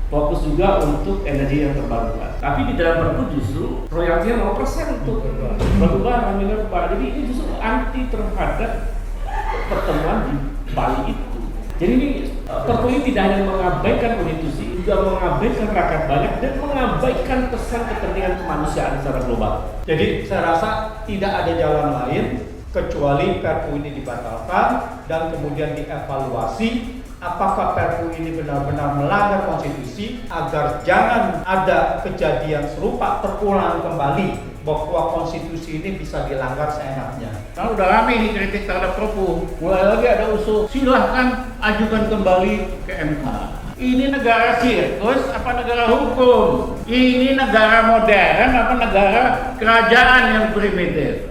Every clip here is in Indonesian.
Fokus juga untuk energi yang terbarukan. Tapi di dalam Perpu justru royaltinya 0% untuk batubara, minerba. Jadi ini justru anti terhadap pertemuan di Bali itu. Jadi ini Perpu ini tidak hanya mengabaikan konstitusi, juga mengabaikan rakyat banyak dan mengabaikan pesan kepentingan kemanusiaan secara global. Jadi saya rasa tidak ada jalan lain kecuali Perpu ini dibatalkan dan kemudian dievaluasi apakah Perpu ini benar-benar melanggar konstitusi agar jangan ada kejadian serupa terulang kembali bahwa konstitusi ini bisa dilanggar seenaknya. Kalau udah rame nih kritik terhadap Perpu, mulai lagi ada usul silahkan ajukan kembali ke MK. Ini negara sirkus apa negara hukum? Ini negara modern apa negara kerajaan yang primitif?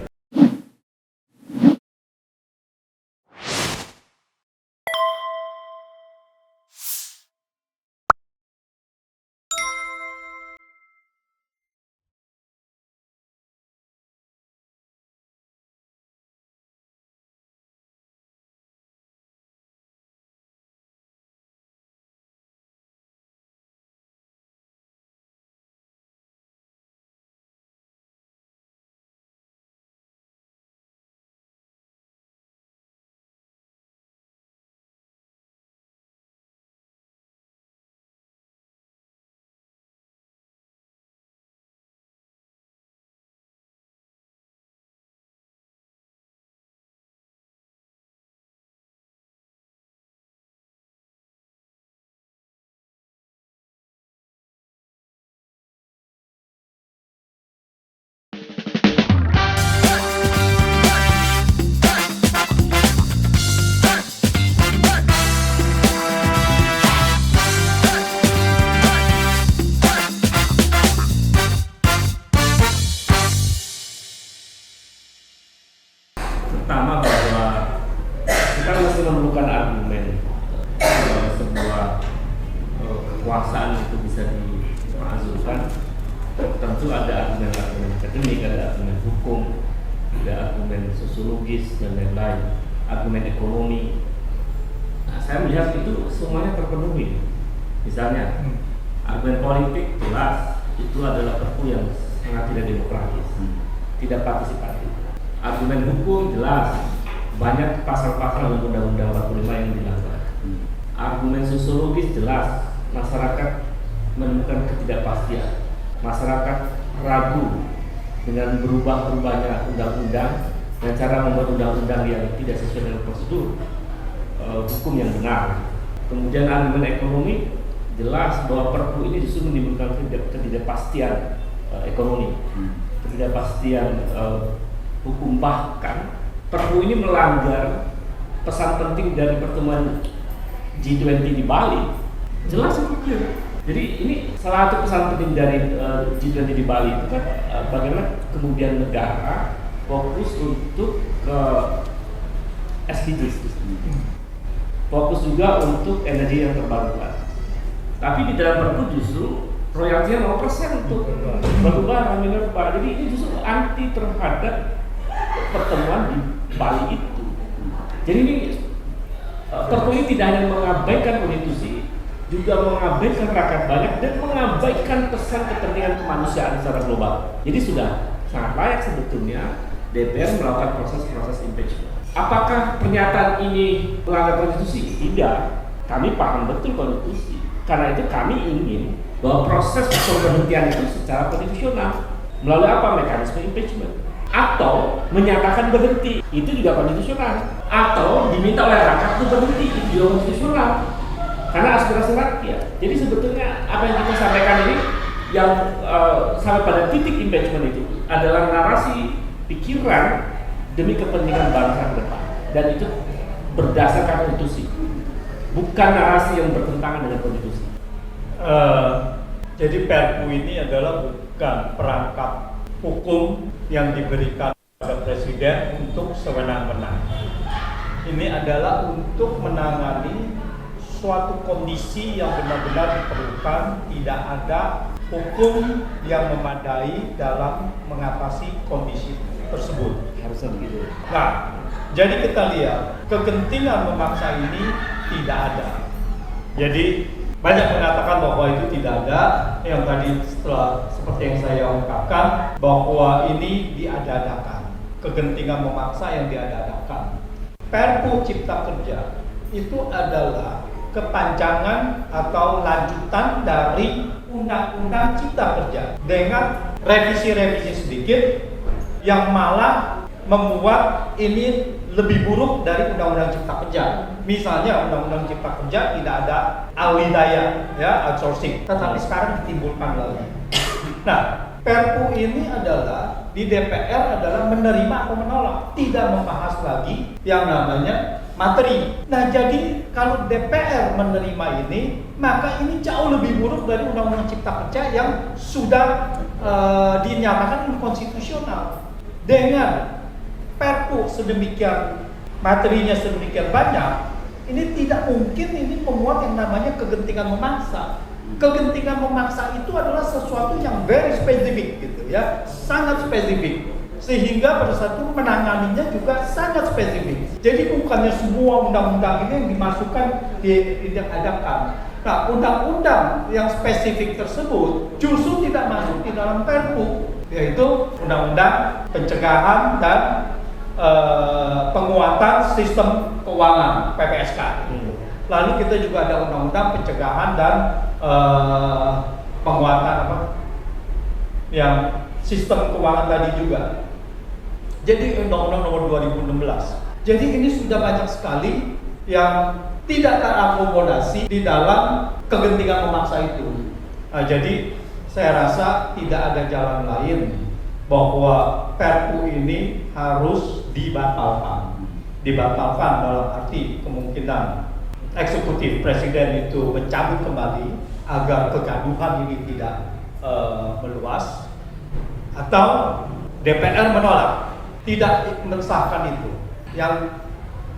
Pertama bahwa kita mesti memerlukan argumen sebuah kekuasaan itu bisa dimakzulkan. Tentu ada argumen-argumen akademik, ada argumen hukum, ada argumen sosiologis dan lain-lain, argumen ekonomi. Nah, saya melihat itu semuanya terpenuhi. Misalnya argumen politik jelas itu adalah Perpu yang sangat tidak demokratis, tidak partisipatif. Argumen hukum jelas banyak pasal-pasal Undang-Undang 45 yang dilanggar. Argumen sosiologis jelas masyarakat menemukan ketidakpastian, masyarakat ragu dengan berubah-ubahnya undang-undang dan cara membuat undang-undang yang tidak sesuai dengan prosedur hukum yang benar. Kemudian argumen ekonomi jelas bahwa Perpu ini justru menimbulkan ketidakpastian ekonomi, ketidakpastian hukum, bahkan Perpu ini melanggar pesan penting dari pertemuan G20 di Bali. Jelas itu clear. Jadi ini salah satu pesan penting dari G20 di Bali itu kan bagaimana kemudian negara fokus untuk ke SDGs, fokus juga untuk energi yang terbarukan. Tapi di dalam Perpu justru royaltinya 0% untuk batubara, minerba. Jadi ini justru anti terhadap pertemuan di Bali itu. Jadi ini Perpu ini tidak hanya mengabaikan konstitusi, juga mengabaikan rakyat banyak dan mengabaikan pesan kepentingan kemanusiaan secara global. Jadi sudah sangat layak sebetulnya DPR melakukan proses-proses impeachment. Apakah pernyataan ini melanggar konstitusi? Tidak. Kami paham betul konstitusi. Karena itu kami ingin bahwa proses pemberhentian itu secara konstitusional melalui apa? Mekanisme impeachment. Atau menyatakan berhenti, itu juga konstitusional. Atau diminta oleh rakyat itu berhenti, itu juga konstitusional. Karena aspirasi rakyat. Jadi sebetulnya apa yang kita sampaikan ini yang sampai pada titik impeachment itu adalah narasi pikiran demi kepentingan bangsa ke depan. Dan itu berdasarkan konstitusi, bukan narasi yang bertentangan dengan konstitusi. Jadi Perpu ini adalah bukan perangkap hukum yang diberikan kepada Presiden untuk sewenang-wenang. Ini adalah untuk menangani suatu kondisi yang benar-benar diperlukan. Tidak ada hukum yang memadai dalam mengatasi kondisi tersebut. Harusnya begitu. Nah, jadi kita lihat kegentingan memaksa ini tidak ada. Jadi banyak mengatakan bahwa itu ada yang tadi seperti yang saya ungkapkan bahwa ini diada-adakan, kegentingan memaksa yang diada-adakan. Perpu Cipta Kerja itu adalah kepanjangan atau lanjutan dari Undang-Undang Cipta Kerja dengan revisi-revisi sedikit yang malah membuat ini lebih buruk dari Undang-Undang Cipta Kerja. Misalnya Undang-Undang Cipta Kerja tidak ada alidaya, ya, outsourcing, tetapi sekarang ditimbulkan lagi. Nah, Perpu ini adalah di DPR adalah menerima atau menolak, tidak membahas lagi yang namanya materi. Nah, jadi kalau DPR menerima ini, maka ini jauh lebih buruk dari Undang-Undang Cipta Kerja yang sudah dinyatakan inkonstitusional. Dengan Perpu sedemikian, materinya sedemikian banyak, ini tidak mungkin ini memuat yang namanya kegentingan memaksa. Kegentingan memaksa itu adalah sesuatu yang very spesifik gitu ya, sangat spesifik. Sehingga pada saat itu menanganinya juga sangat spesifik. Jadi bukannya semua undang-undang ini yang dimasukkan diadakan. Nah, undang-undang yang spesifik tersebut justru tidak masuk di dalam Perpu, yaitu Undang-Undang Pencegahan dan Penguatan Sistem Keuangan (PPSK). Lalu kita juga ada Undang-Undang Pencegahan dan Penguatan yang sistem keuangan tadi juga. Jadi Undang-Undang Nomor 2016. Jadi ini sudah banyak sekali yang tidak terakomodasi di dalam kegentingan memaksa itu. Nah, jadi saya rasa tidak ada jalan lain bahwa Perpu ini harus dibatalkan. Dibatalkan dalam arti kemungkinan eksekutif presiden itu mencabut kembali agar kegaduhan ini tidak meluas, atau DPR menolak, tidak mensahkan itu. Yang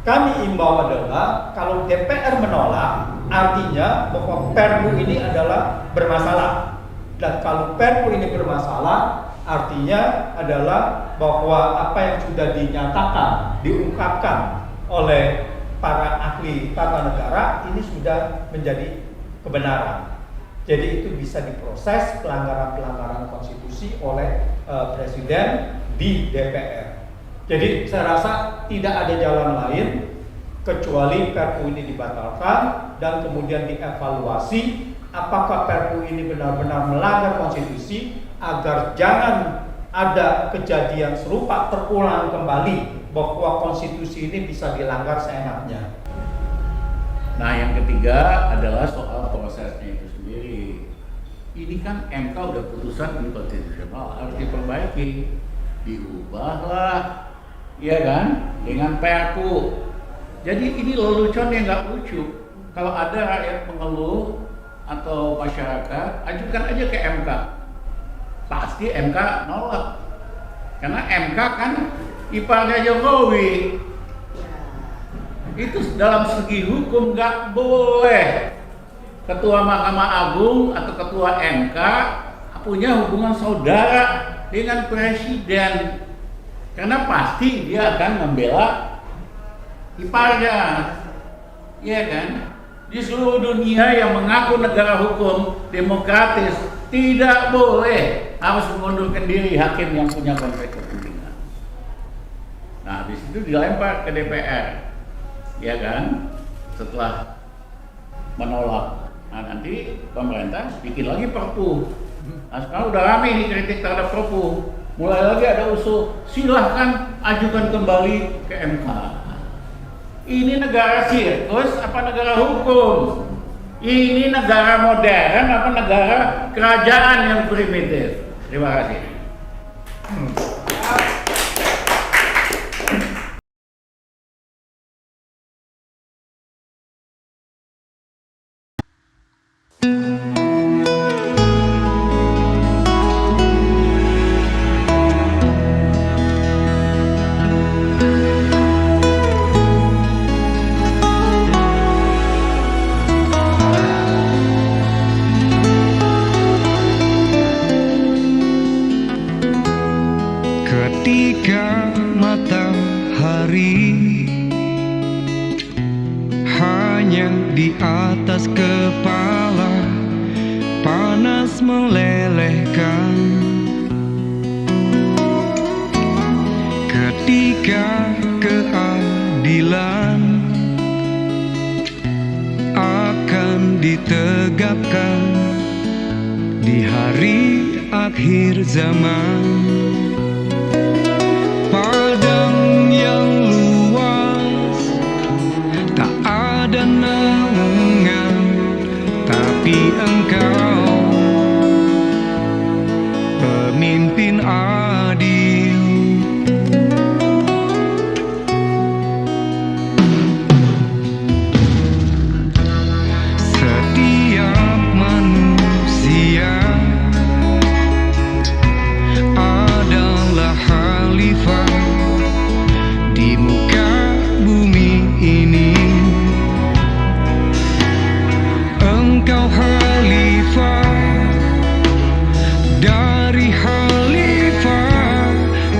kami imbau adalah kalau DPR menolak, artinya bahwa Perpu ini adalah bermasalah. Dan kalau Perpu ini bermasalah, artinya adalah bahwa apa yang sudah dinyatakan, diungkapkan oleh para ahli tata negara ini sudah menjadi kebenaran. Jadi itu bisa diproses pelanggaran-pelanggaran konstitusi oleh presiden di DPR. Jadi saya rasa tidak ada jalan lain kecuali Perpu ini dibatalkan dan kemudian dievaluasi apakah Perpu ini benar-benar melanggar konstitusi agar jangan ada kejadian serupa terulang kembali bahwa konstitusi ini bisa dilanggar seenaknya. Nah, yang ketiga adalah soal prosesnya itu sendiri. Ini kan MK udah putusan inkonstitusional, harus diperbaiki, diubahlah, ya kan, dengan Perpu. Jadi ini lelucon yang nggak lucu. Kalau ada rakyat mengeluh atau masyarakat, ajukan aja ke MK. Pasti MK nolak. Karena MK kan iparnya Jokowi. Itu dalam segi hukum nggak boleh Ketua Mahkamah Agung atau Ketua MK punya hubungan saudara dengan Presiden. Karena pasti dia akan membela iparnya. Iya kan? Di seluruh dunia yang mengaku negara hukum demokratis tidak boleh harus mengundurkan diri hakim yang punya konflik kepentingan. Nah, di situ dilempar ke DPR, ya kan? Setelah menolak, nah nanti pemerintah bikin lagi Perpu. Nah, sekarang udah rame nih kritik terhadap Perpu. Mulai lagi ada usul, silahkan ajukan kembali ke MK. Ini negara sirkus apa negara hukum? Ini negara modern apa negara kerajaan yang primitif? Terima kasih. Ketika matahari hanya di atas kepala, panas melelehkan ketika keadilan akan ditegakkan di hari akhir zaman. Padang yang luas tak ada naungan, tapi Engkau pemimpin adil. Setiap manusia adalah khalifah di muka bumi ini. Engkau khalifah, dari khalifah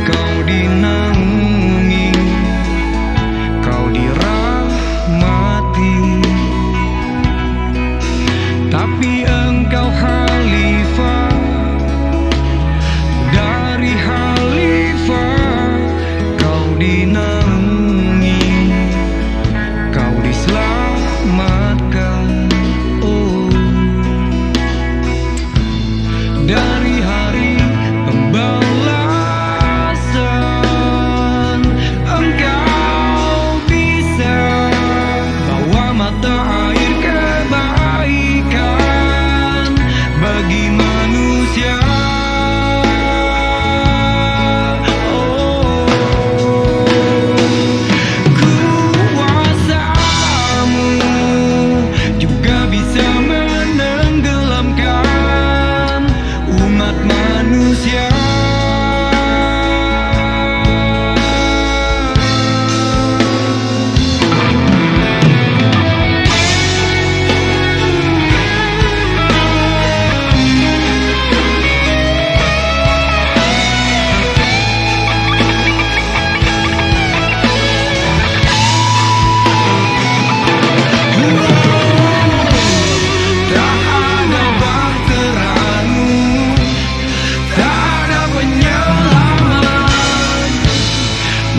kau dinaungi, kau dirahmati. Tapi engkau khalifah, dari khalifah kau dinaungi, kau diselamatkan. Oh, dari hari pembalasan engkau bisa bawa mata air kebaikan bagi manusia. Kuasamu juga bisa menenggelamkan umat manusia. Tak ada bahteramu, tak ada penyelamat,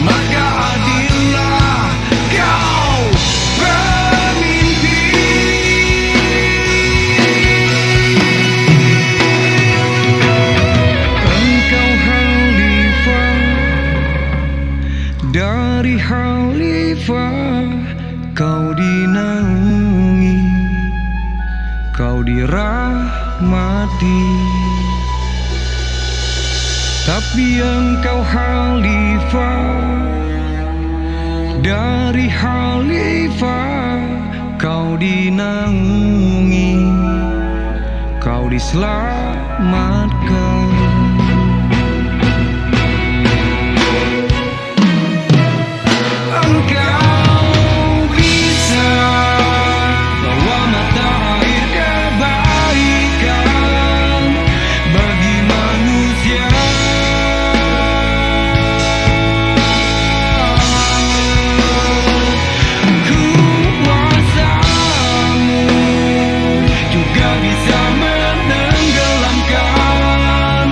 maka adillah kau pemimpin. Engkau khalifah, dari khalifah kau dinaungi, kau dirahmati. Tapi engkau khalifah, dari khalifah kau dinaungi, kau diselamatkan. Engkau bisa bawa mata air kebaikan bagi manusia. Kuasamu juga bisa menenggelamkan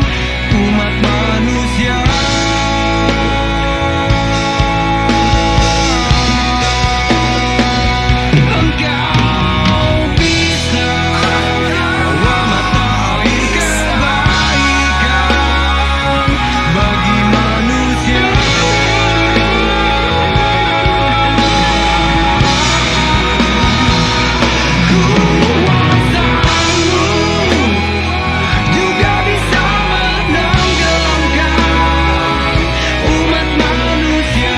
umat manusia. Engkau bisa bawa mata air kebaikan bagi manusia. Kuasamu juga bisa menenggelamkan umat manusia.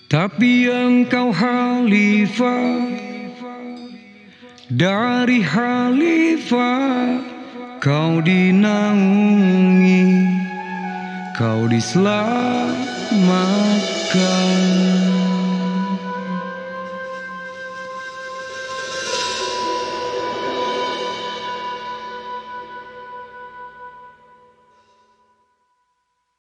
Tapi engkau khalifah, dari khalifah kau dinaungi, kau diselamatkan.